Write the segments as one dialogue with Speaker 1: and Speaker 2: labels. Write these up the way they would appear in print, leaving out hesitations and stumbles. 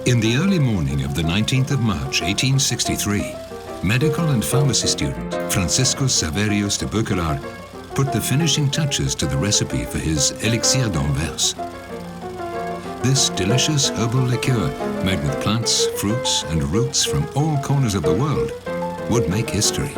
Speaker 1: In the early morning of the 19th of March, 1863, medical and pharmacy student Francisco Saverius de Baekelar put the finishing touches to the recipe for his Elixir d'Anvers. This delicious herbal liqueur, made with plants, fruits and roots from all corners of the world, would make history.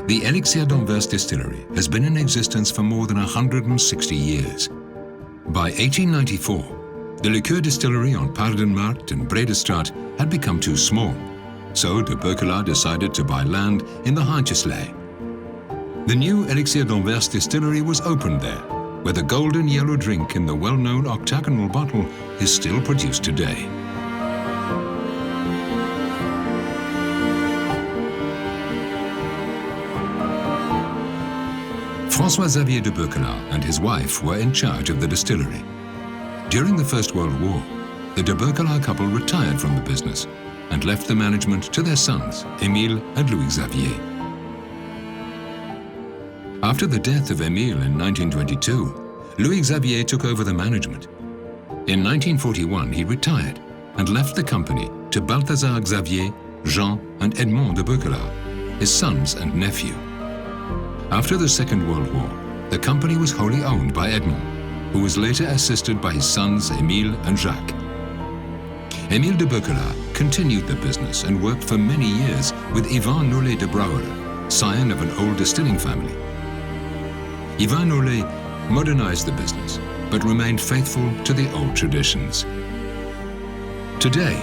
Speaker 1: The Elixir d'Anvers distillery has been in existence for more than 160 years. By 1894, the liqueur distillery on Paardenmarkt and Bredestraat had become too small, so de Baekelar decided to buy land in the Haantjeslei. The new Elixir d'Anvers distillery was opened there, where the golden yellow drink in the well-known octagonal bottle is still produced today. François-Xavier de Baekelar and his wife were in charge of the distillery. During the First World War, the de Baekelar couple retired from the business and left the management to their sons, Émile and Louis-Xavier. After the death of Émile in 1922, Louis-Xavier took over the management. In 1941, he retired and left the company to Balthazar Xavier, Jean and Edmond de Baekelar, his sons and nephew. After the Second World War, the company was wholly owned by Edmond, who was later assisted by his sons Émile and Jacques. Émile de Baekelar continued the business and worked for many years with Ivan Nollet de Brouwer, scion of an old distilling family. Ivan Nollet modernized the business, but remained faithful to the old traditions. Today,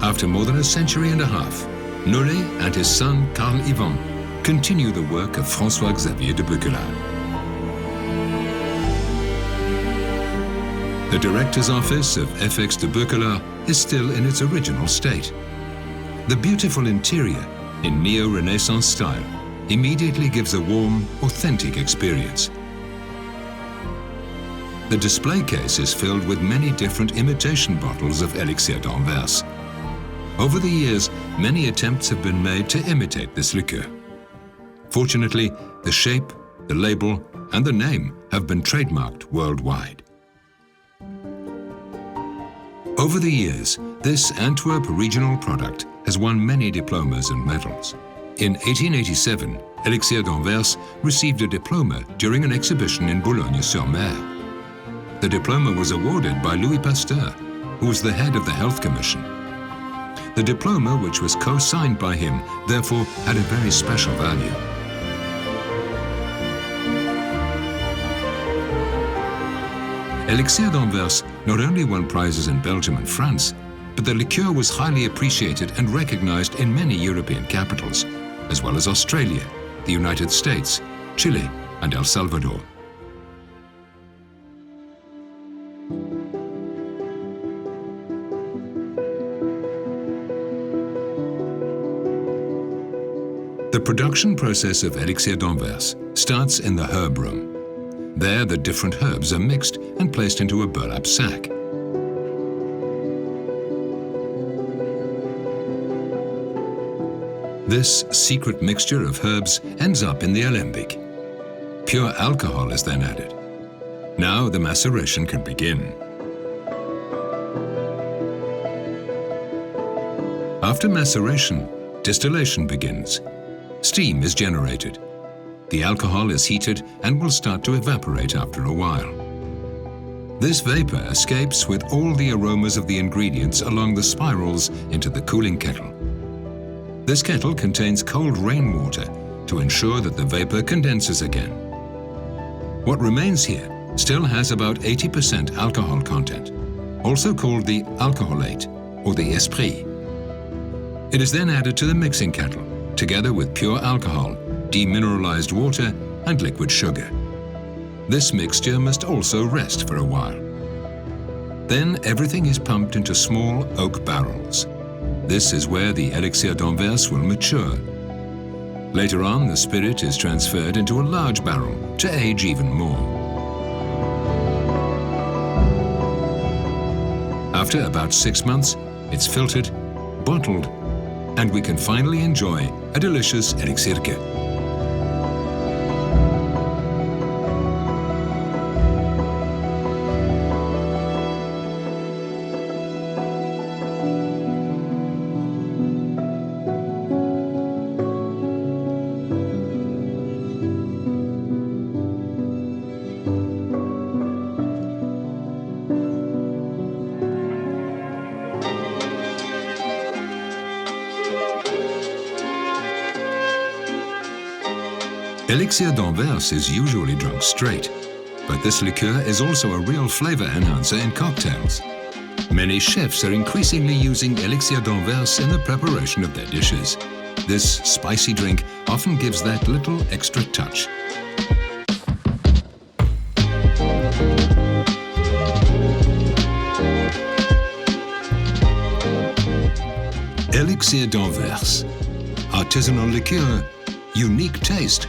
Speaker 1: after more than a century and a half, Nollet and his son Carl Ivan continue the work of François-Xavier de Baekelar. The director's office of FX de Baekelar is still in its original state. The beautiful interior, in neo-Renaissance style, immediately gives a warm, authentic experience. The display case is filled with many different imitation bottles of Elixir d'Anvers. Over the years, many attempts have been made to imitate this liqueur. Fortunately, the shape, the label, and the name have been trademarked worldwide. Over the years, this Antwerp regional product has won many diplomas and medals. In 1887, Elixir d'Anvers received a diploma during an exhibition in Boulogne-sur-Mer. The diploma was awarded by Louis Pasteur, who was the head of the Health Commission. The diploma, which was co-signed by him, therefore had a very special value. Elixir d'Anvers not only won prizes in Belgium and France, but the liqueur was highly appreciated and recognized in many European capitals, as well as Australia, the United States, Chile, and El Salvador. The production process of Elixir d'Anvers starts in the herb room. There, the different herbs are mixed and placed into a burlap sack. This secret mixture of herbs ends up in the alembic. Pure alcohol is then added. Now the maceration can begin. After maceration, distillation begins. Steam is generated. The alcohol is heated and will start to evaporate after a while. This vapor escapes with all the aromas of the ingredients along the spirals into the cooling kettle. This kettle contains cold rainwater to ensure that the vapor condenses again. What remains here still has about 80% alcohol content, also called the alcoholate or the esprit. It is then added to the mixing kettle, together with pure alcohol, demineralized water and liquid sugar. This mixture must also rest for a while. Then everything is pumped into small oak barrels. This is where the Elixir d'Anvers will mature. Later on, the spirit is transferred into a large barrel to age even more. After about 6 months, it's filtered, bottled, and we can finally enjoy a delicious Elixir. Elixir d'Anvers is usually drunk straight, but this liqueur is also a real flavor enhancer in cocktails. Many chefs are increasingly using Elixir d'Anvers in the preparation of their dishes. This spicy drink often gives that little extra touch. Elixir d'Anvers. Artisanal liqueur, unique taste,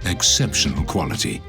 Speaker 1: exceptional quality.